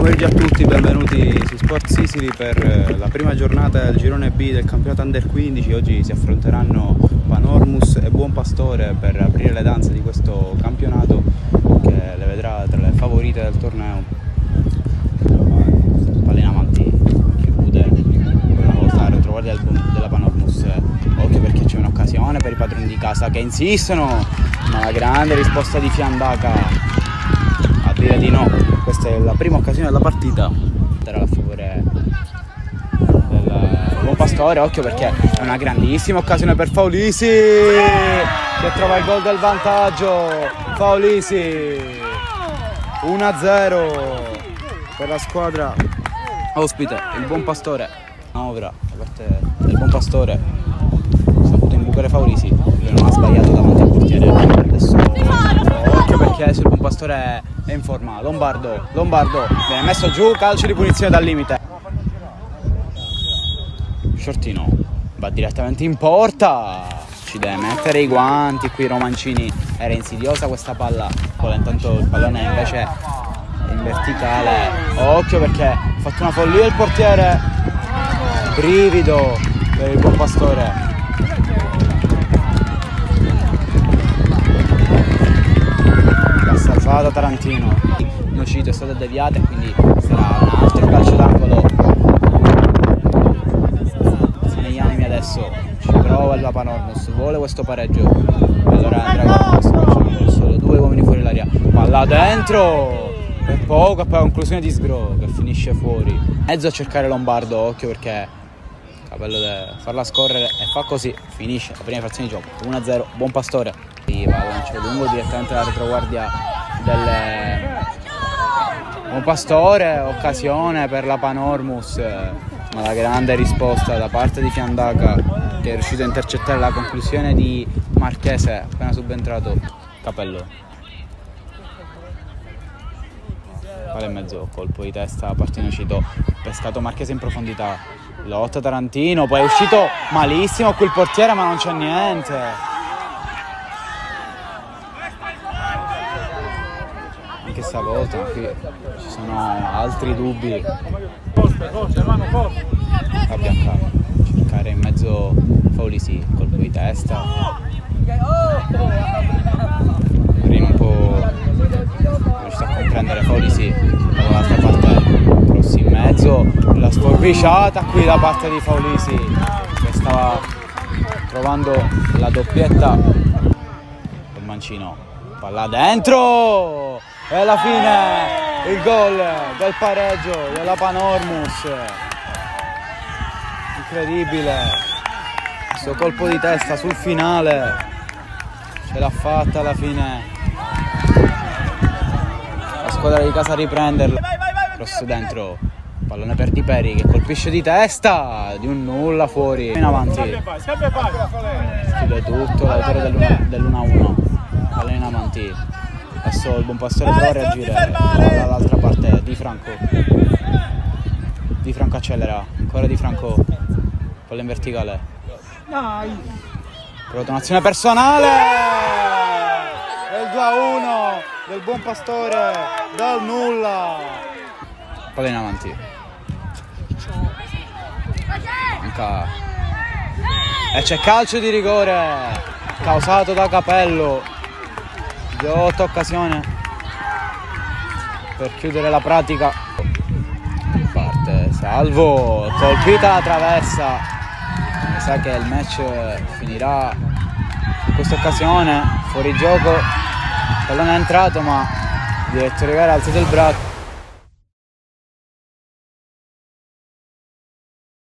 pomeriggio a tutti, benvenuti su Sport Sicily per la prima giornata del girone B del campionato Under 15. Oggi si affronteranno Panormus e Buon Pastore per aprire le danze di questo campionato che le vedrà tra le favorite del torneo. Pallina avanti, chiude una volta la retroguardia della Panormus. Occhio perché c'è un'occasione per i padroni di casa che insistono, ma la grande risposta di Fiandaca a dire di no. Questa è la prima occasione della partita, era a favore del Buon Pastore. Occhio perché è una grandissima occasione per Faulisi che trova il gol del vantaggio. Faulisi 1-0 per la squadra ospite, il Buon Pastore. Manovra da parte del Buon Pastore, ha saputo imbucare Faulisi, lui non ha sbagliato davanti al portiere. Adesso occhio perché sul Buon Pastore è in forma Lombardo viene messo giù, calcio di punizione dal limite. Shortino va direttamente in porta, ci deve mettere i guanti qui Romancini. Era insidiosa questa palla, intanto il pallone invece è in verticale. Occhio perché ha fatto una follia il portiere, brivido per il Buon Pastore. Salvata Tarantino, Nocito è stata deviata e quindi sarà un altro calcio d'angolo. Negli animi adesso ci prova il Panormus, vuole questo pareggio, allora andrà con solo due uomini fuori l'aria, palla dentro per poco e poi conclusione di Sgro che finisce fuori. Mezzo a cercare Lombardo, occhio perché Capello deve farla scorrere e fa così, finisce la prima frazione di gioco. 1-0 Buon Pastore. Va a lancio lungo direttamente alla retroguardia del Buon Pastore, occasione per la Panormus, ma la grande risposta da parte di Fiandaca che è riuscito a intercettare la conclusione di Marchese appena subentrato. Capello, palla in mezzo, colpo di testa a parte Nocito, pescato Marchese in profondità, lotta Tarantino, poi è uscito malissimo qui il portiere ma non c'è niente. Anche stavolta qui ci sono altri dubbi. Fabbianca, cercare in mezzo Faulisi, colpo di testa. Marino un po' riuscito a comprendere Faulisi dall'altra parte, cross in mezzo, la sforbiciata qui da parte di Faulisi che stava trovando la doppietta col mancino, palla dentro e alla fine il gol del pareggio della Panormus. Incredibile questo colpo di testa sul finale, ce l'ha fatta alla fine la squadra di casa a riprenderla. Cross dentro, pallone per Di Peri che colpisce di testa di un nulla fuori. In avanti chiude tutto l'autore dell'1-1, pallone in avanti. Adesso il Buon Pastore prova a reagire dall'altra parte. Di Franco accelera, ancora Di Franco, palla in verticale, prova un'azione personale e il 2-1 del Buon Pastore dal nulla. Palla in avanti, e c'è calcio di rigore causato da Capello. 8 occasioni per chiudere la pratica. Parte Salvo, colpita la traversa, mi sa che il match finirà in questa occasione. Fuori gioco, pallone è entrato ma il direttore di gara ha alzato il braccio.